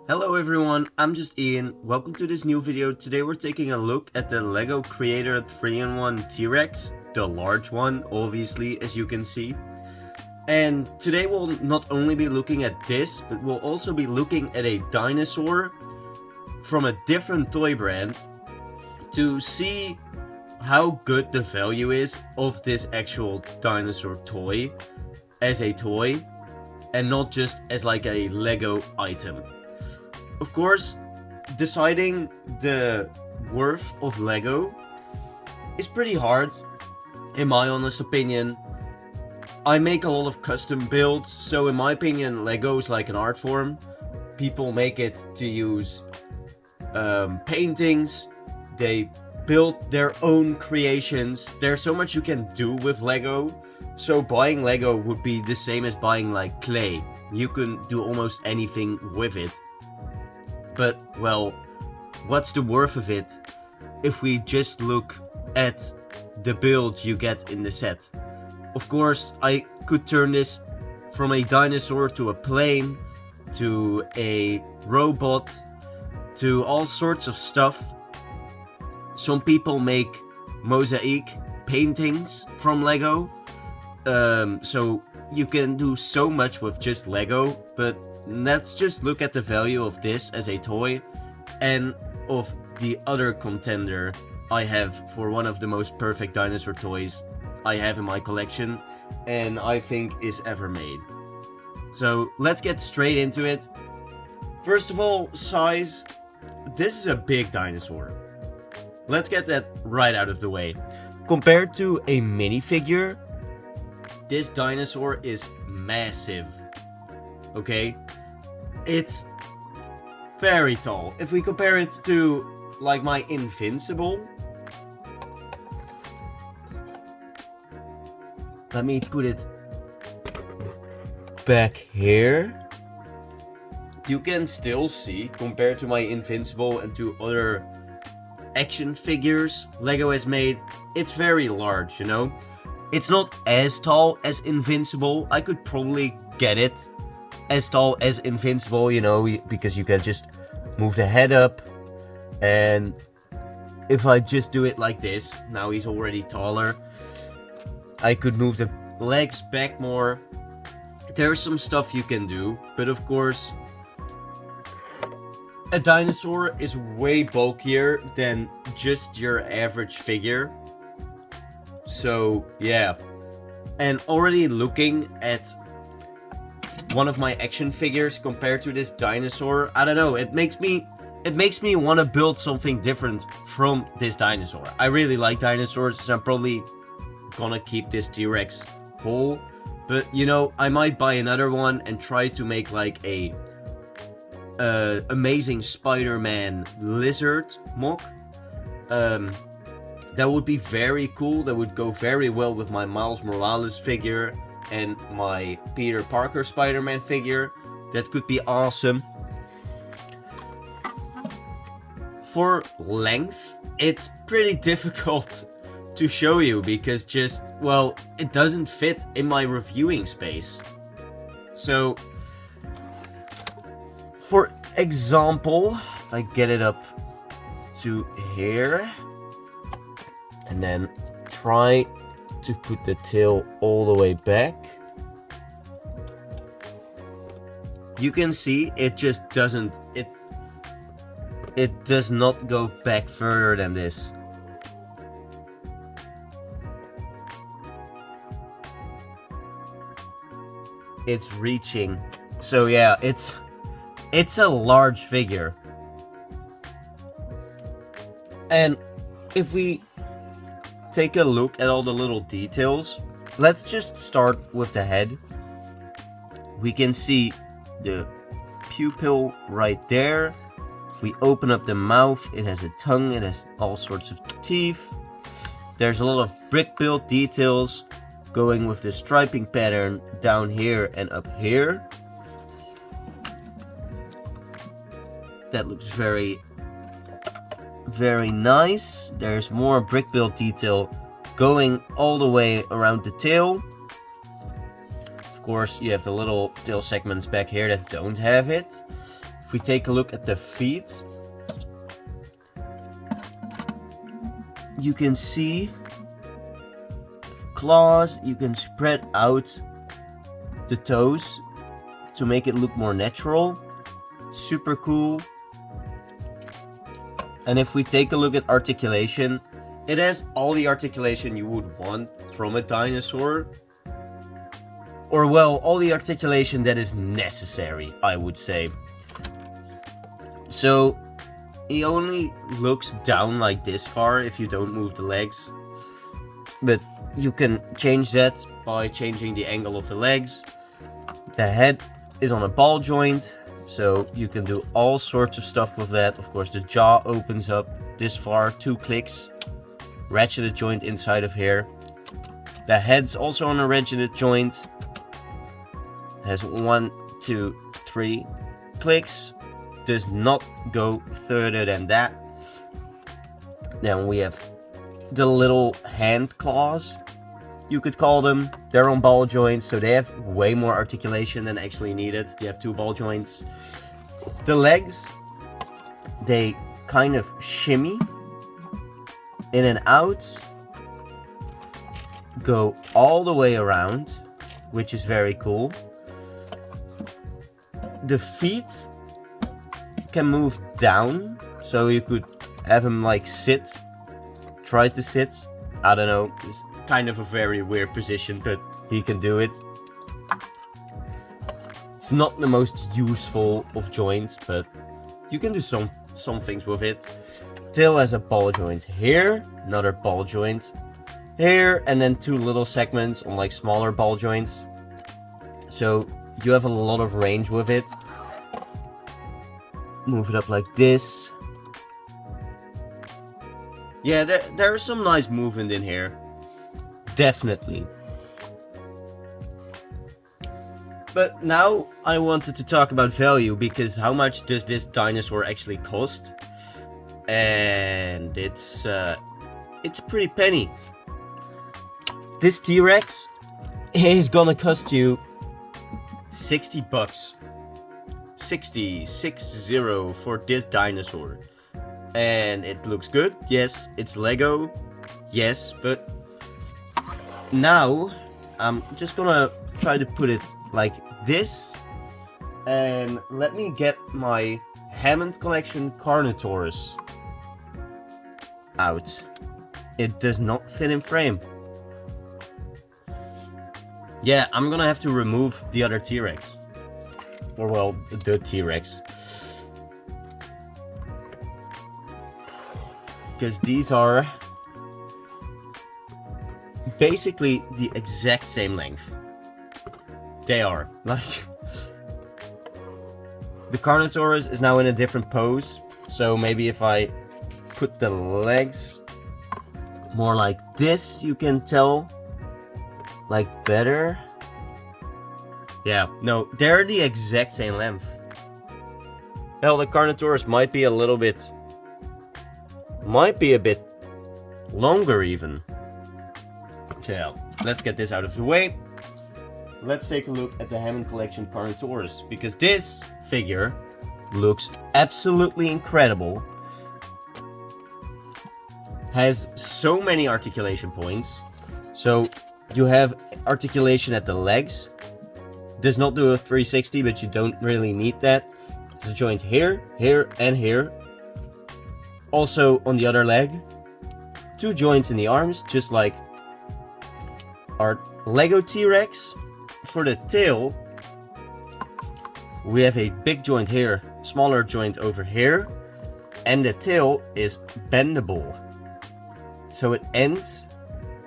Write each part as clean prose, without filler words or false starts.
Hello everyone, I'm just Ian. Welcome to this new video. Today we're taking a look at the Lego Creator 3-in-1 T-Rex, the large one, obviously, as you can see. And today we'll not only be looking at this, but we'll also be looking at a dinosaur from a different toy brand to see how good the value is of this actual dinosaur toy as a toy and not just as like a Lego item. Of course, deciding the worth of Lego is pretty hard, in my honest opinion. I make a lot of custom builds, so in my opinion, Lego is like an art form. People make it to use paintings, they build their own creations. There's so much you can do with Lego, so buying Lego would be the same as buying like clay. You can do almost anything with it. But, well, what's the worth of it if we just look at the build you get in the set? Of course, I could turn this from a dinosaur to a plane, to a robot, to all sorts of stuff. Some people make mosaic paintings from Lego, so you can do so much with just Lego, but let's just look at the value of this as a toy and of the other contender I have for one of the most perfect dinosaur toys I have in my collection and I think is ever made. So let's get straight into it. First of all, size. This is a big dinosaur. Let's get that right out of the way. Compared to a minifigure, this dinosaur is massive. Okay? It's very tall. If we compare it to like my Invincible, let me put it back here. You can still see, compared to my Invincible and to other action figures Lego has made, it's very large, you know? It's not as tall as Invincible. I could probably get it as tall as Invincible, you know, because you can just move the head up, and if I just do it like this, now he's already taller, I could move the legs back more. There's some stuff you can do, but of course a dinosaur is way bulkier than just your average figure. So yeah, and already looking at one of my action figures compared to this dinosaur, I don't know, it makes me want to build something different from this dinosaur. I really like dinosaurs, so I'm probably gonna keep this T-Rex whole, but you know, I might buy another one and try to make like a Amazing Spider-Man lizard mock. That would be very cool. That would go very well with my Miles Morales figure and my Peter Parker Spider-Man figure. That could be awesome. For length, it's pretty difficult to show you because just, well, it doesn't fit in my reviewing space. So, for example, if I get it up to here, and then try to put the tail all the way back, you can see it just doesn't, it does not go back further than this. It's reaching. So yeah, it's a large figure. And if we take a look at all the little details, let's just start with the head. We can see the pupil right there. If we open up the mouth, it has a tongue, it has all sorts of teeth. There's a lot of brick build details going with the striping pattern down here and up here. That looks very nice. There's more brick build detail going all the way around the tail. Of course, you have the little tail segments back here that don't have it. If we take a look at the feet, you can see claws. You can spread out the toes to make it look more natural. Super cool. And if we take a look at articulation, it has all the articulation you would want from a dinosaur. Or well, all the articulation that is necessary, I would say. So, he only looks down like this far if you don't move the legs. But you can change that by changing the angle of the legs. The head is on a ball joint, so you can do all sorts of stuff with that. Of course, the jaw opens up this far, 2 clicks. Ratcheted joint inside of here. The head's also on a ratcheted joint. Has 1, 2, 3 clicks. Does not go further than that. Then we have the little hand claws, you could call them. They're on ball joints, so they have way more articulation than actually needed. They have 2 ball joints. The legs, they kind of shimmy in and out, go all the way around, which is very cool. The feet can move down, so you could have him like sit, try to sit. I don't know, it's kind of a very weird position, but he can do it. It's not the most useful of joints, but you can do some things with it. Tail has a ball joint here, another ball joint here, and then 2 little segments on like smaller ball joints. So you have a lot of range with it. Move it up like this. Yeah, there's some nice movement in here. Definitely. But now I wanted to talk about value, because how much does this dinosaur actually cost? And it's a pretty penny. This T-Rex is gonna cost you $60. 60 for this dinosaur. And it looks good. Yes, it's Lego. Yes, but now I'm just gonna try to put it like this. And let me get my Hammond collection Carnotaurus out. It does not fit in frame. Yeah, I'm gonna have to remove the other T-Rex. Or well, the T-Rex. Because these are basically the exact same length. They are. Like, the Carnotaurus is now in a different pose. So maybe if I put the legs more like this, you can tell like better. Yeah, no, they're the exact same length. Hell, the Carnotaurus might be a bit longer even. So yeah, let's get this out of the way. Let's take a look at the Hammond collection Carnotaurus, because this figure looks absolutely incredible. Has so many articulation points. So you have articulation at the legs. Does not do a 360, but you don't really need that. There's a joint here, here, and here. Also on the other leg. 2 joints in the arms, just like our Lego T-Rex. For the tail, we have a big joint here, smaller joint over here. And the tail is bendable. So it ends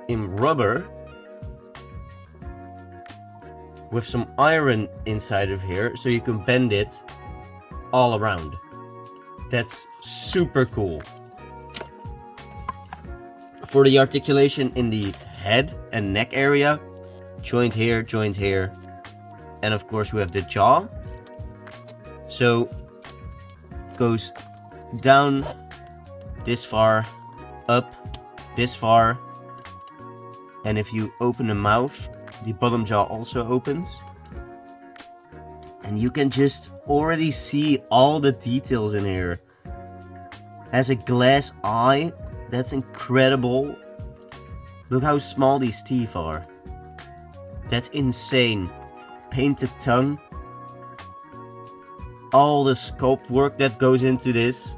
in rubber, with some iron inside of here, so you can bend it all around. That's super cool. For the articulation in the head and neck area, joint here, and of course we have the jaw. So it goes down this far, up this far, and if you open the mouth, the bottom jaw also opens. And you can just already see all the details in here. Has a glass eye. That's incredible. Look how small these teeth are. That's insane. Painted tongue. All the sculpt work that goes into this.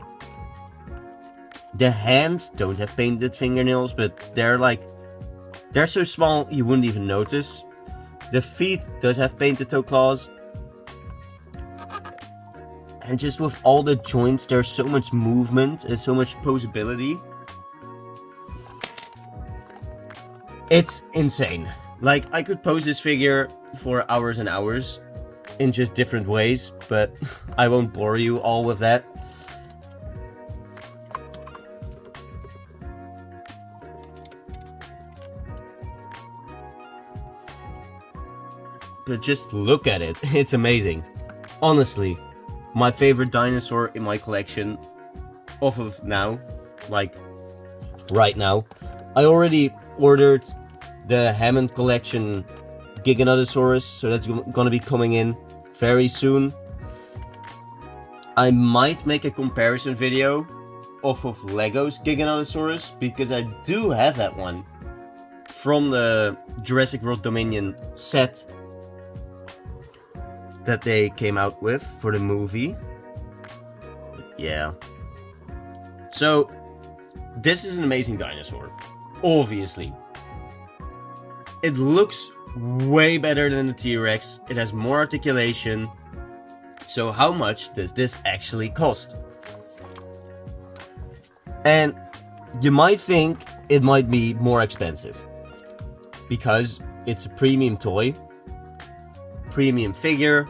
The hands don't have painted fingernails, but they're so small you wouldn't even notice. The feet does have painted toe claws. And just with all the joints, there's so much movement and so much posability. It's insane. Like, I could pose this figure for hours and hours in just different ways, but I won't bore you all with that. But just look at it. It's amazing. Honestly, my favorite dinosaur in my collection off of now, like right now. I already ordered the Hammond collection Giganotosaurus, so that's gonna be coming in very soon. I might make a comparison video off of Lego's Giganotosaurus, because I do have that one from the Jurassic World Dominion set that they came out with for the movie. Yeah. So, this is an amazing dinosaur. Obviously. It looks way better than the T-Rex. It has more articulation. So how much does this actually cost? And you might think it might be more expensive, because it's a premium toy, premium figure.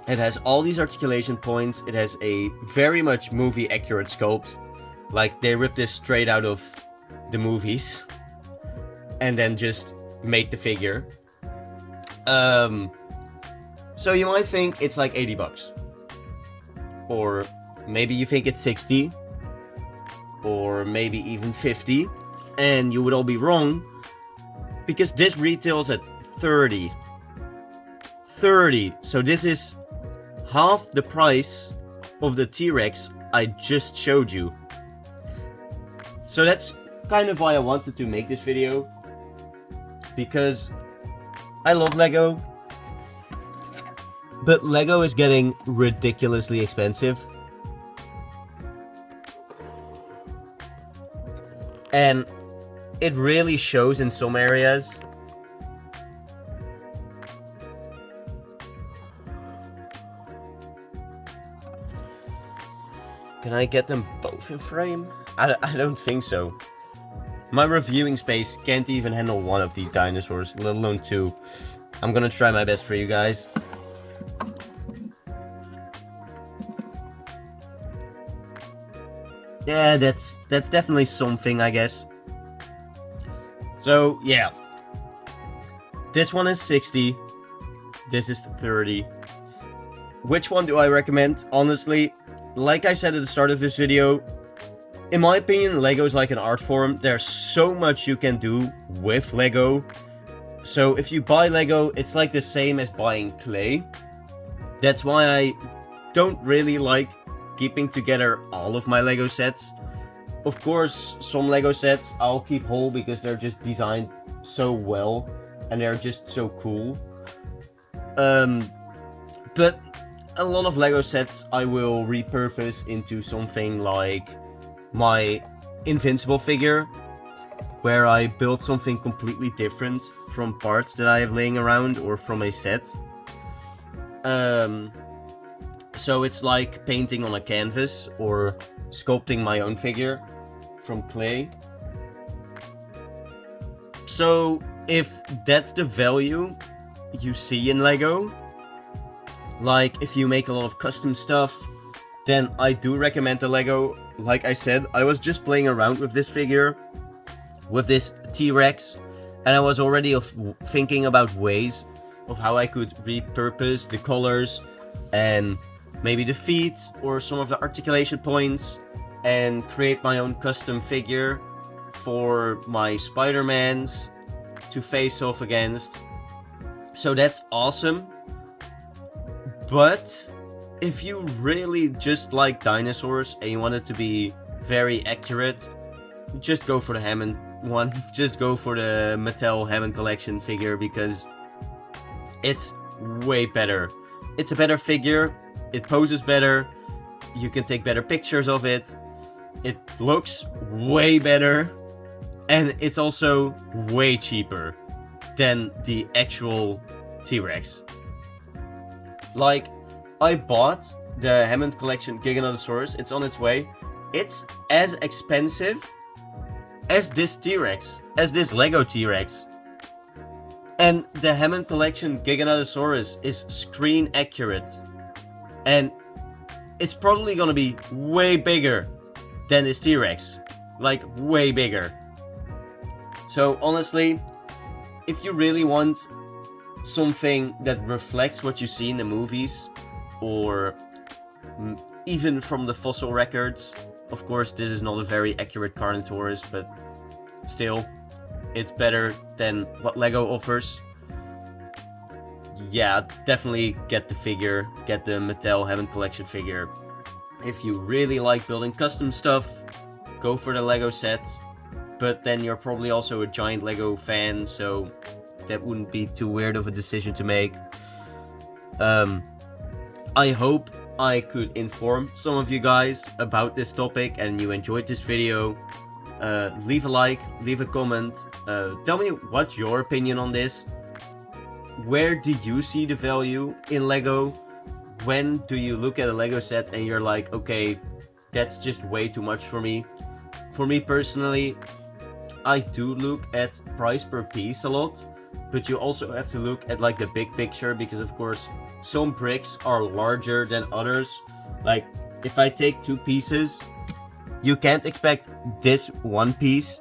It has all these articulation points. It has a very much movie accurate sculpt. Like, they ripped this straight out of the movies and then just made the figure. So you might think it's like 80 bucks. Or maybe you think it's 60. Or maybe even 50. And you would all be wrong, because this retails at 30. 30. So this is half the price of the T-Rex I just showed you. So that's kind of why I wanted to make this video, because I love Lego, but Lego is getting ridiculously expensive. And it really shows in some areas. Can I get them both in frame? I don't think so. My reviewing space can't even handle one of these dinosaurs, let alone two. I'm gonna try my best for you guys. Yeah, that's definitely something, I guess. So, yeah. This one is 60. This is 30. Which one do I recommend? Honestly, like I said at the start of this video, in my opinion, Lego is like an art form. There's so much you can do with Lego. So if you buy Lego, it's like the same as buying clay. That's why I don't really like keeping together all of my Lego sets. Of course, some Lego sets I'll keep whole because they're just designed so well and they're just so cool. But a lot of Lego sets I will repurpose into something like my Invincible figure, where I build something completely different from parts that I have laying around or from a set. So it's like painting on a canvas or sculpting my own figure from clay. So if that's the value you see in Lego, like if you make a lot of custom stuff, then I do recommend the Lego. Like I said, I was just playing around with this figure, with this T-Rex, and I was already thinking about ways of how I could repurpose the colors and maybe the feet or some of the articulation points and create my own custom figure for my Spider-Mans to face off against. So that's awesome. But if you really just like dinosaurs and you want it to be very accurate, just go for the Hammond one. Just go for the Mattel Hammond collection figure, because it's way better. It's a better figure, it poses better, you can take better pictures of it, it looks way better, and it's also way cheaper than the actual T-Rex. Like, I bought the Hammond Collection Giganotosaurus, it's on its way. It's as expensive as this T-Rex, as this Lego T-Rex. And the Hammond Collection Giganotosaurus is screen accurate. And it's probably gonna be way bigger than this T-Rex. Like, way bigger. So honestly, if you really want something that reflects what you see in the movies, or even from the fossil records, of course this is not a very accurate Carnotaurus, but still, it's better than what Lego offers. Yeah, definitely get the figure, get the Mattel Hammond Collection figure. If you really like building custom stuff, go for the Lego set. But then you're probably also a giant Lego fan, so that wouldn't be too weird of a decision to make. I hope I could inform some of you guys about this topic and you enjoyed this video. Leave a like, leave a comment, tell me what's your opinion on this. Where do you see the value in Lego? When do you look at a Lego set and you're like, okay, that's just way too much for me? For me personally, I do look at price per piece a lot, but you also have to look at like the big picture, because of course some bricks are larger than others. Like, if I take two pieces, you can't expect this one piece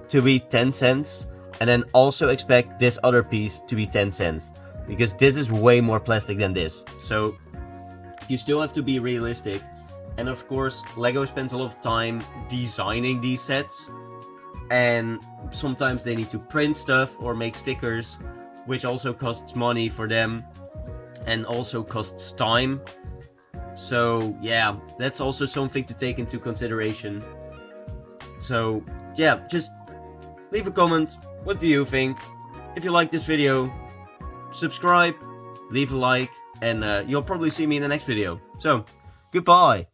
to be 10 cents and then also expect this other piece to be 10 cents, because this is way more plastic than this. So you still have to be realistic. And of course, Lego spends a lot of time designing these sets, and sometimes they need to print stuff or make stickers, which also costs money for them and also costs time. So yeah, that's also something to take into consideration. So yeah, just leave a comment. What do you think? If you like this video, subscribe, leave a like, and you'll probably see me in the next video. So, goodbye!